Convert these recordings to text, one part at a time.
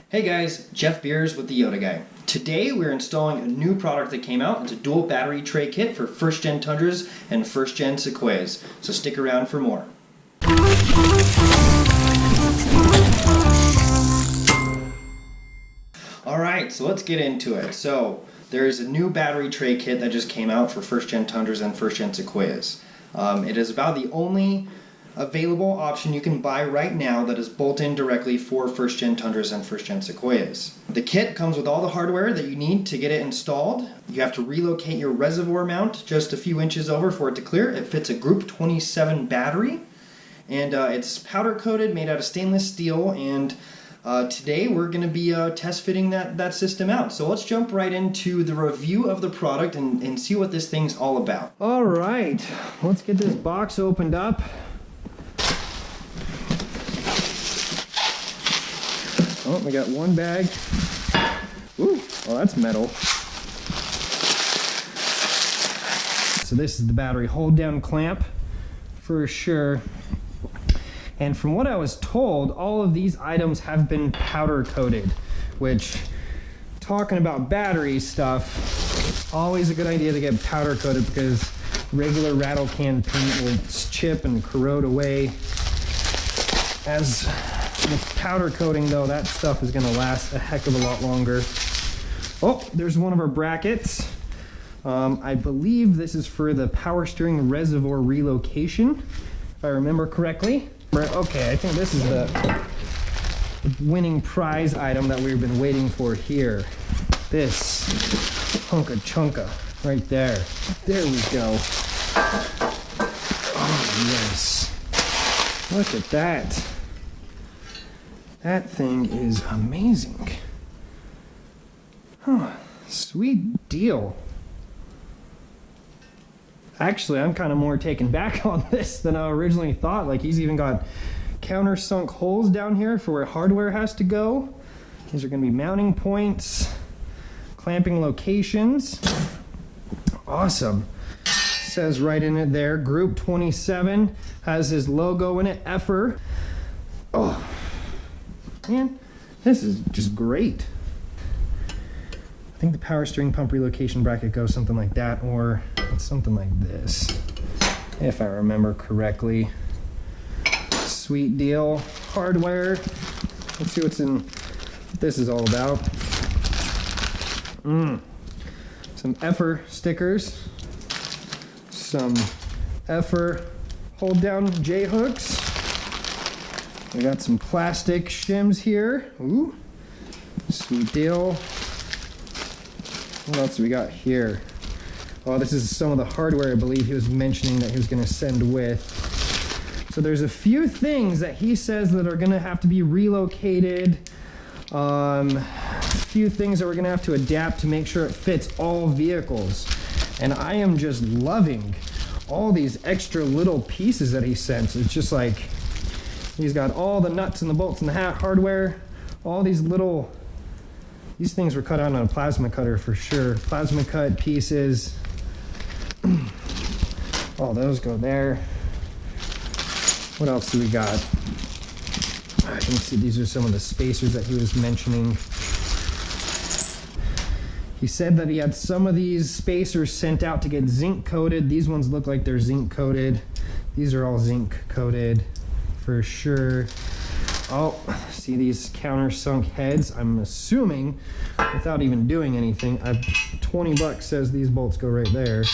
Hey guys, Jeff Beers with the Yoda Guy. Today we're installing a new product that came out. It's a dual battery tray kit for first gen Tundras and first gen Sequoias. So stick around for more. Alright, so let's get into it. So there's a new battery tray kit that just came out for first gen Tundras and first gen Sequoias. It is about the only available option you can buy right now that is bolt in directly for first gen Tundras and first gen Sequoias. The kit comes with all the hardware that you need to get it installed. You have to relocate your reservoir mount just a few inches over for it to clear. It fits a Group 27 battery, and it's powder coated, made out of stainless steel, and today we're going to be test fitting that system out. So let's jump right into the review of the product and see what this thing's all about. Alright, let's get this box opened up. Oh, we got one bag. Ooh, oh, that's metal. So this is the battery hold down clamp for sure. And from what I was told, all of these items have been powder coated, which, talking about battery stuff, always a good idea to get powder coated because regular rattle can paint will chip and corrode away. As with powder coating though, that stuff is going to last a heck of a lot longer. Oh, there's one of our brackets. I believe this is for the power steering reservoir relocation, if I remember correctly. Okay, I think this is the winning prize item that we've been waiting for here. This hunka chunka right there. There we go. Oh yes. Look at that. That thing is amazing. Huh, sweet deal. Actually, I'm kind of more taken back on this than I originally thought. Like, he's even got countersunk holes down here for where hardware has to go. These are going to be mounting points, clamping locations. Awesome. Says right in it there, Group 27, has his logo in it, Effer. Oh, man, this is just great. I think the power steering pump relocation bracket goes something like that, or it's something like this, if I remember correctly. Sweet deal. Hardware. Let's see what this is all about. Some Effer stickers. Some Effer hold down J hooks. We got some plastic shims here. Ooh, sweet deal. What else do we got here? Oh, this is some of the hardware I believe he was mentioning that he was going to send with. So there's a few things that he says that are going to have to be relocated. A few things that we're going to have to adapt to make sure it fits all vehicles. And I am just loving all these extra little pieces that he sent. It's just like he's got all the nuts and the bolts and the hardware, all these little. These things were cut out on a plasma cutter for sure. Plasma cut pieces. Oh, those go there. What else do we got? I can see these are some of the spacers that he was mentioning. He said that he had some of these spacers sent out to get zinc coated. These ones look like they're zinc coated. These are all zinc coated for sure. Oh, see these countersunk heads? I'm assuming, without even doing anything, 20 bucks says these bolts go right there.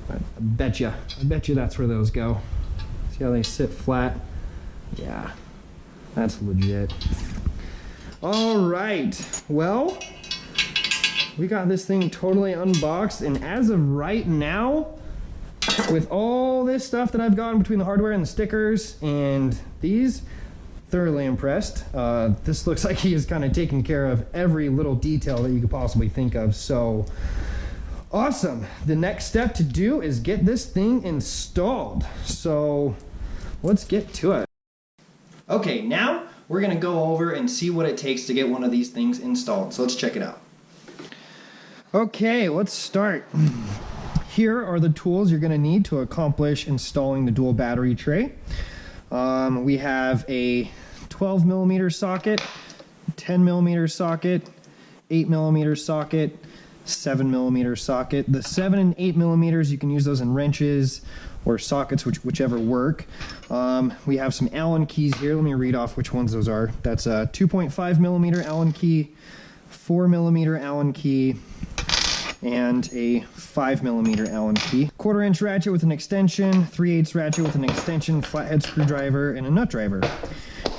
I bet you that's where those go. See how they sit flat? Yeah, that's legit. All right, well, we got this thing totally unboxed, and as of right now, with all this stuff that I've gotten between the hardware and the stickers and these, thoroughly impressed. This looks like he is kind of taking care of every little detail that you could possibly think of. So awesome. The next step to do is get this thing installed. So let's get to it. Okay, now we're going to go over and see what it takes to get one of these things installed. So let's check it out. Okay, let's start. Here are the tools you're going to need to accomplish installing the dual battery tray. We have a 12 millimeter socket 10mm socket, 8mm socket, 7mm socket. The 7 and 8mm, you can use those in wrenches or sockets, whichever work. We have some Allen keys here. Let me read off which ones those are. That's a 2.5mm Allen key, 4mm Allen key, and a 5mm Allen key. 1/4 inch ratchet with an extension, 3/8 ratchet with an extension, flathead screwdriver, and a nut driver.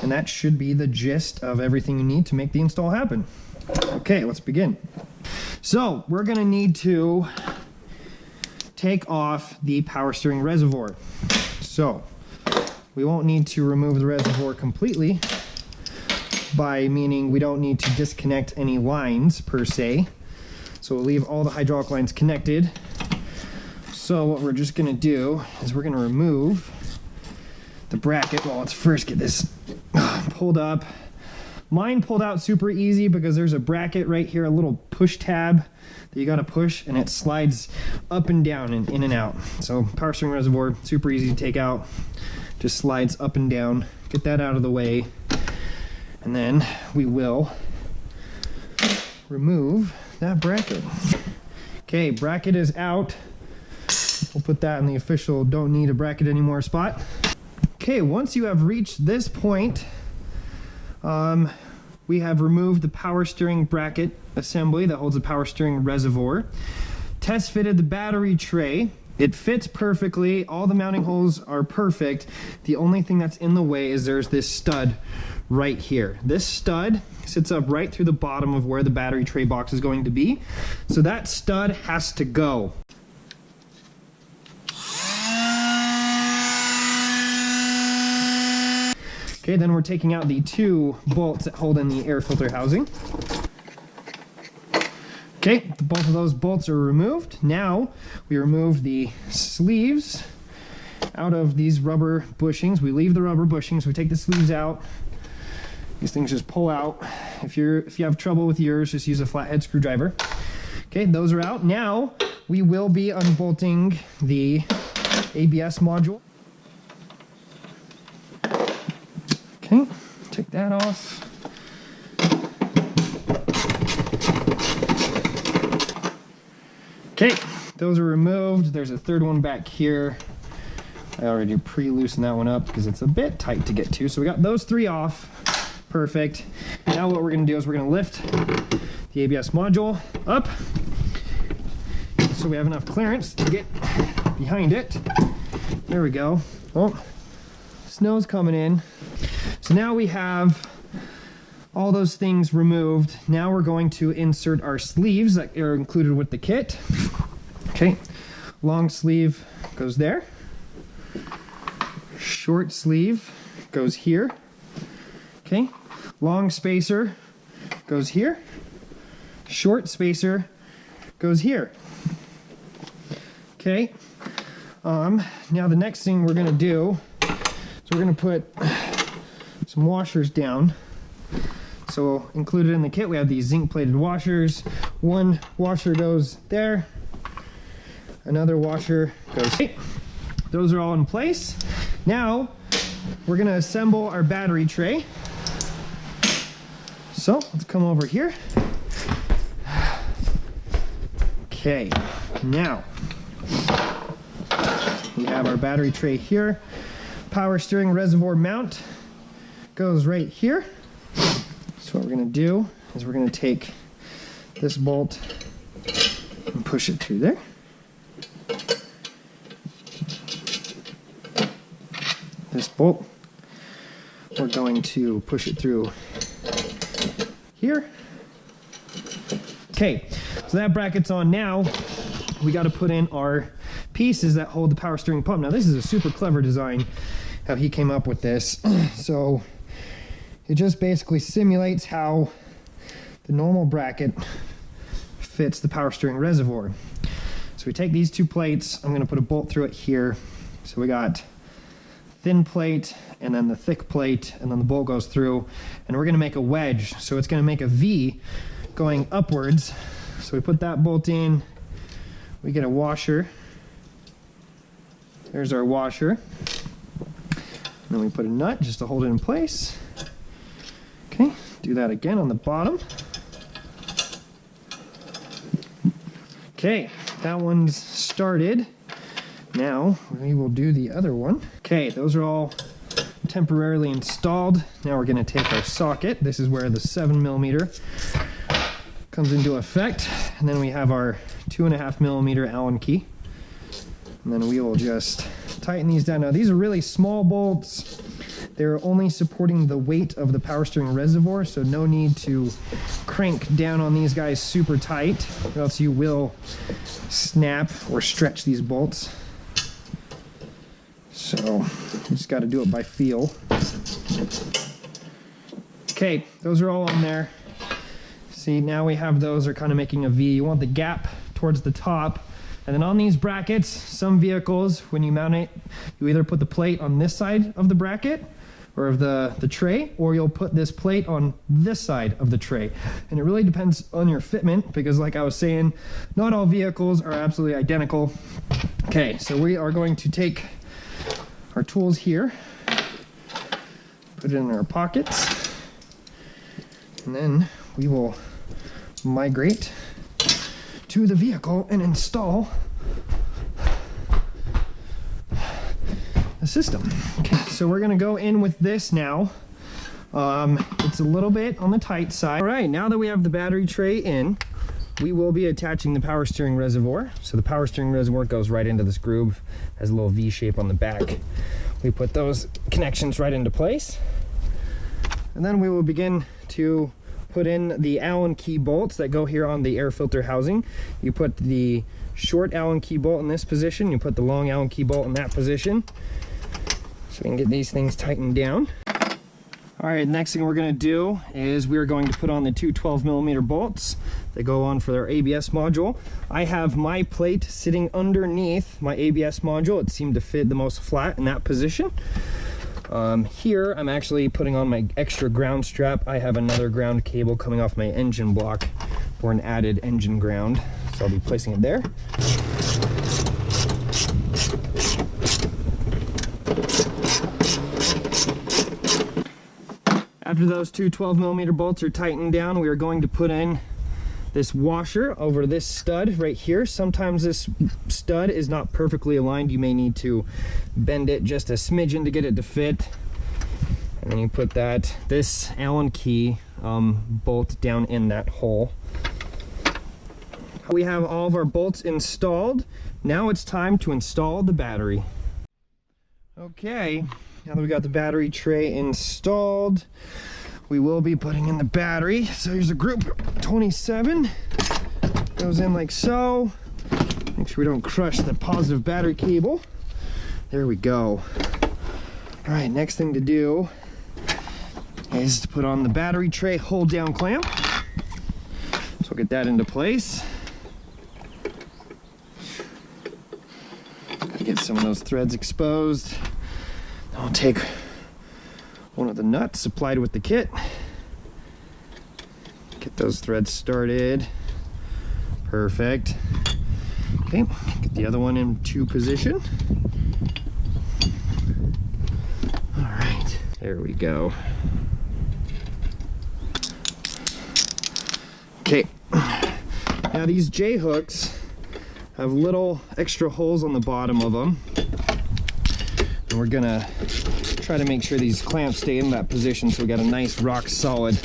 And that should be the gist of everything you need to make the install happen. Okay, let's begin. So we're gonna need to take off the power steering reservoir. So we won't need to remove the reservoir completely, by meaning we don't need to disconnect any lines per se. So we'll leave all the hydraulic lines connected. So what we're just gonna do is we're gonna remove the bracket. Well, let's first get this pulled up. Mine pulled out super easy because there's a bracket right here, a little push tab that you gotta push, and it slides up and down and in and out. So power steering reservoir, super easy to take out. Just slides up and down. Get that out of the way. And then we will remove that bracket. Okay, bracket is out. We'll put that in the official don't need a bracket anymore spot. Okay, once you have reached this point, we have removed the power steering bracket assembly that holds the power steering reservoir. Test fitted the battery tray. It fits perfectly. All the mounting holes are perfect. The only thing that's in the way is there's this stud right here. This stud sits up right through the bottom of where the battery tray box is going to be. So that stud has to go. Okay, then we're taking out the 2 bolts that hold in the air filter housing. Okay, both of those bolts are removed. Now we remove the sleeves out of these rubber bushings. We leave the rubber bushings, we take the sleeves out. These things just pull out. If you have trouble with yours, just use a flathead screwdriver. Okay, those are out. Now we will be unbolting the ABS module. Okay, take that off. Okay, those are removed. There's a third one back here. I already pre-loosened that one up because it's a bit tight to get to. So we got those 3 off. Perfect. Now what we're gonna do is we're gonna lift the ABS module up so we have enough clearance to get behind it. There we go. Oh, snow's coming in. So now we have all those things removed. Now we're going to insert our sleeves that are included with the kit. Okay, long sleeve goes there. Short sleeve goes here. Okay, long spacer goes here. Short spacer goes here. Okay, now the next thing we're gonna do is we're gonna put some washers down. So included in the kit we have these zinc plated washers. One washer goes there, another washer goes here. Those are all in place. Now we're gonna assemble our battery tray. So let's come over here. Okay, now we have our battery tray here. Power steering reservoir mount goes right here. So what we're going to do is we're going to take this bolt and push it through there. This bolt, we're going to push it through here. Okay, so that bracket's on now. We got to put in our pieces that hold the power steering pump. Now this is a super clever design, how he came up with this. So it just basically simulates how the normal bracket fits the power steering reservoir. So we take these 2 plates, I'm going to put a bolt through it here. So we got thin plate and then the thick plate, and then the bolt goes through, and we're going to make a wedge. So it's going to make a V going upwards. So we put that bolt in, we get a washer. There's our washer. And then we put a nut just to hold it in place. Okay, Do that again on the bottom. Okay, that one's started. Now we will do the other one. Okay, those are all temporarily installed. Now we're going to take our socket. This is where the 7mm comes into effect. And then we have our 2.5mm Allen key. And then we will just tighten these down. Now these are really small bolts. They're only supporting the weight of the power steering reservoir, so no need to crank down on these guys super tight, or else you will snap or stretch these bolts. So you just got to do it by feel. Okay, those are all on there. See, now we have those are kind of making a V. You want the gap towards the top. And then on these brackets, some vehicles, when you mount it, you either put the plate on this side of the bracket or of the tray, or you'll put this plate on this side of the tray. And it really depends on your fitment, because like I was saying, not all vehicles are absolutely identical. Okay, so we are going to take our tools here, put it in our pockets, and then we will migrate to the vehicle and install the system. Okay, so we're gonna go in with this now. It's a little bit on the tight side. All right, now that we have the battery tray in, we will be attaching the power steering reservoir. So the power steering reservoir goes right into this groove, has a little V shape on the back. We put those connections right into place. And then we will begin to put in the Allen key bolts that go here on the air filter housing. You put the short Allen key bolt in this position, you put the long Allen key bolt in that position, so we can get these things tightened down. All right, next thing we're gonna do is we're going to put on the two 12mm bolts that go on for their ABS module. I have my plate sitting underneath my ABS module. It seemed to fit the most flat in that position. Here I'm actually putting on my extra ground strap. I have another ground cable coming off my engine block for an added engine ground, so I'll be placing it there. After those two 12mm bolts are tightened down, we are going to put in this washer over this stud right here. Sometimes this stud is not perfectly aligned. You may need to bend it just a smidgen to get it to fit. And then you put this Allen key bolt down in that hole. We have all of our bolts installed. Now it's time to install the battery. Okay, now that we got the battery tray installed, we will be putting in the battery. So here's a group 27. Goes in like so. Make sure we don't crush the positive battery cable. There we go. All right, next thing to do is to put on the battery tray hold down clamp. So we'll get that into place. Gotta get some of those threads exposed. Then I'll take one of the nuts supplied with the kit. Get those threads started. Perfect. Okay, get the other one into position. All right, there we go. Okay, now these J hooks have little extra holes on the bottom of them, and we're gonna try to make sure these clamps stay in that position so we got a nice rock solid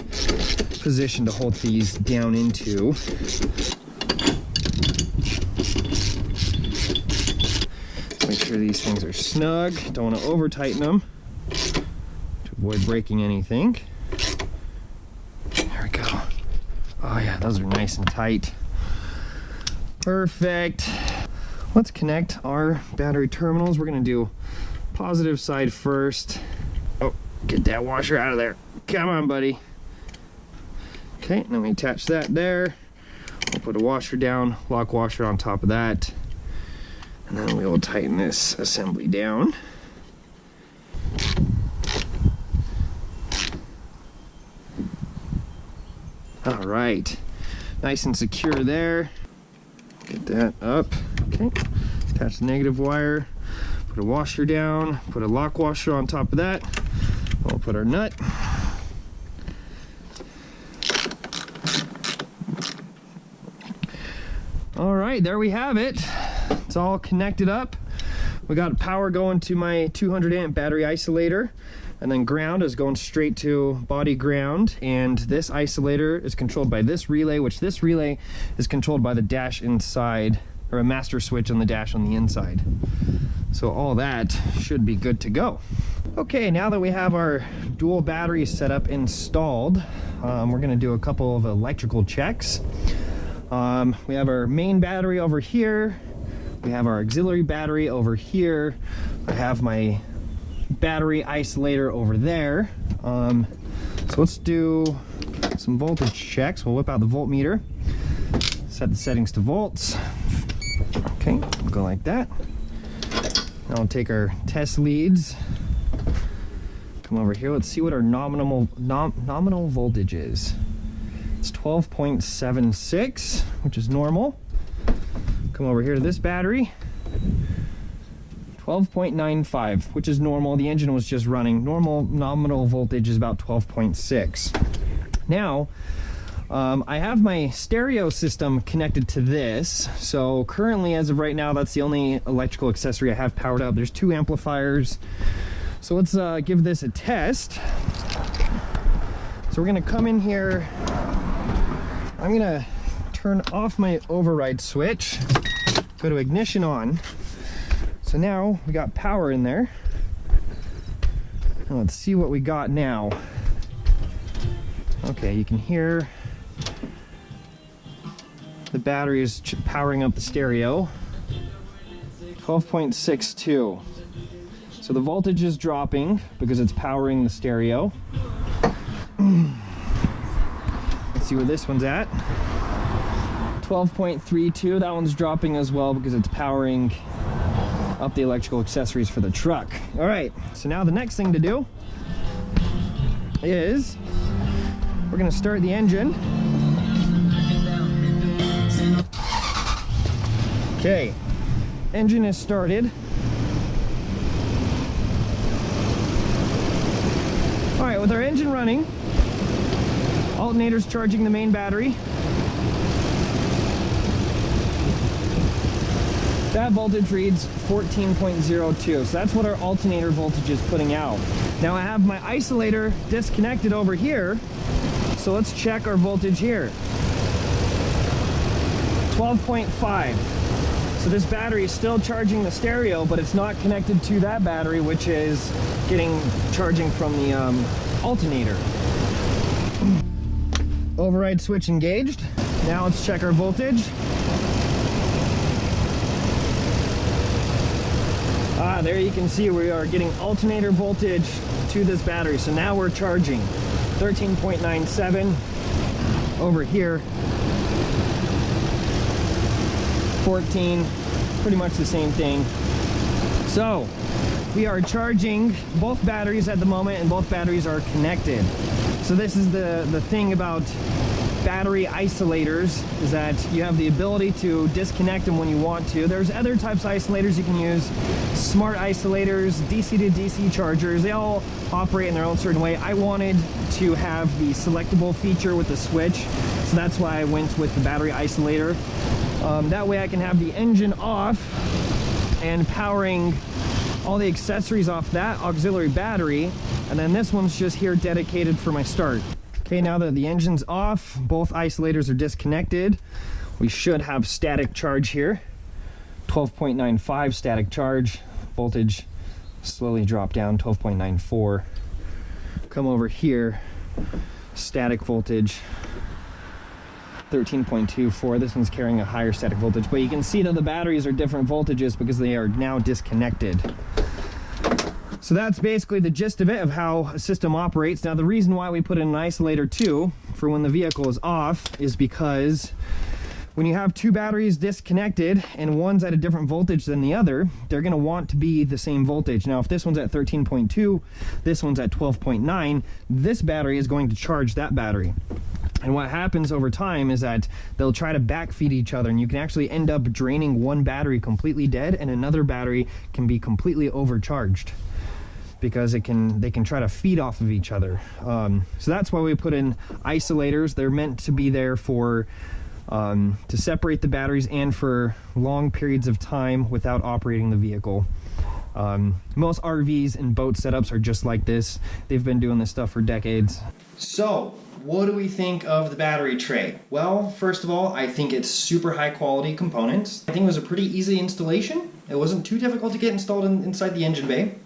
position to hold these down into. Make sure these things are snug. Don't want to over tighten them to avoid breaking anything. There we go. Oh yeah, those are nice and tight. Perfect. Let's connect our battery terminals. We're gonna do positive side first. Oh, get that washer out of there. Come on, buddy. Okay, and then we attach that there. We'll put a washer down, lock washer on top of that. And then we will tighten this assembly down. All right, nice and secure there. Get that up. Okay, attach the negative wire. Put a washer down, put a lock washer on top of that. We'll put our nut. All right, there we have it. It's all connected up. We got power going to my 200 amp battery isolator, and then ground is going straight to body ground, and this isolator is controlled by this relay, which this relay is controlled by the dash inside, or a master switch on the dash on the inside. So all that should be good to go. Okay, now that we have our dual battery setup installed, we're gonna do a couple of electrical checks. We have our main battery over here. We have our auxiliary battery over here. I have my battery isolator over there. So let's do some voltage checks. We'll whip out the voltmeter, set the settings to volts. Okay, we'll go like that. Now we'll take our test leads. Come over here. Let's see what our nominal voltage is. It's 12.76, which is normal. Come over here to this battery. 12.95, which is normal. The engine was just running. Normal nominal voltage is about 12.6. Now, I have my stereo system connected to this. So currently, as of right now, that's the only electrical accessory I have powered up. There's 2 amplifiers. So let's give this a test. So we're gonna come in here. I'm gonna turn off my override switch, go to ignition on. So now we got power in there. Now let's see what we got now. Okay, you can hear the battery is powering up the stereo. 12.62. So the voltage is dropping because it's powering the stereo. Let's see where this one's at. 12.32. That one's dropping as well because it's powering up the electrical accessories for the truck. All right, so now the next thing to do is we're gonna start the engine. Okay, engine is started. All right, with our engine running, alternator's charging the main battery. That voltage reads 14.02, so that's what our alternator voltage is putting out. Now I have my isolator disconnected over here, so let's check our voltage here. 12.5. So this battery is still charging the stereo, but it's not connected to that battery, which is getting charging from the alternator. Override switch engaged. Now let's check our voltage. There you can see we are getting alternator voltage to this battery. So now we're charging 13.97 over here. 14, pretty much the same thing. So we are charging both batteries at the moment, and both batteries are connected. So this is the thing about battery isolators, is that you have the ability to disconnect them when you want to. There's other types of isolators you can use, smart isolators, DC to DC chargers. They all operate in their own certain way. I wanted to have the selectable feature with the switch, so that's why I went with the battery isolator. That way I can have the engine off and powering all the accessories off that auxiliary battery, and then this one's just here dedicated for my start. Okay, now that the engine's off, both isolators are disconnected, we should have static charge here. 12.95 static charge. Voltage slowly drop down, 12.94. Come over here, static voltage, 13.24. This one's carrying a higher static voltage, but you can see that the batteries are different voltages because they are now disconnected. So that's basically the gist of it, of how a system operates. Now the reason why we put in an isolator too, for when the vehicle is off, is because when you have 2 batteries disconnected and one's at a different voltage than the other, they're going to want to be the same voltage. Now if this one's at 13.2, this one's at 12.9, this battery is going to charge that battery. And what happens over time is that they'll try to backfeed each other, and you can actually end up draining one battery completely dead, and another battery can be completely overcharged, because they can try to feed off of each other. So that's why we put in isolators. They're meant to be there for to separate the batteries and for long periods of time without operating the vehicle. Most RVs and boat setups are just like this. They've been doing this stuff for decades. So, what do we think of the battery tray? Well, first of all, I think it's super high quality components. I think it was a pretty easy installation. It wasn't too difficult to get installed inside the engine bay.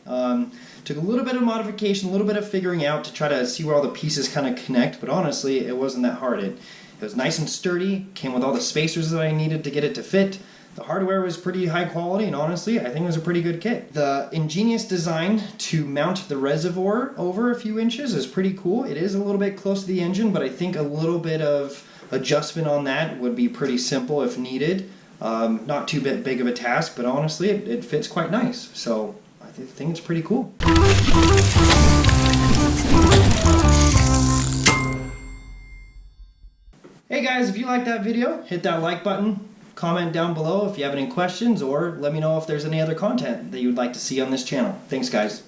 Took a little bit of modification, a little bit of figuring out to try to see where all the pieces kind of connect, but honestly, it wasn't that hard. It was nice and sturdy, came with all the spacers that I needed to get it to fit. The hardware was pretty high quality, and honestly, I think it was a pretty good kit. The ingenious design to mount the reservoir over a few inches is pretty cool. It is a little bit close to the engine, but I think a little bit of adjustment on that would be pretty simple if needed. Not too big of a task, but honestly, it fits quite nice. So I think it's pretty cool. Hey guys, if you liked that video, hit that like button. Comment down below if you have any questions, or let me know if there's any other content that you'd like to see on this channel. Thanks guys.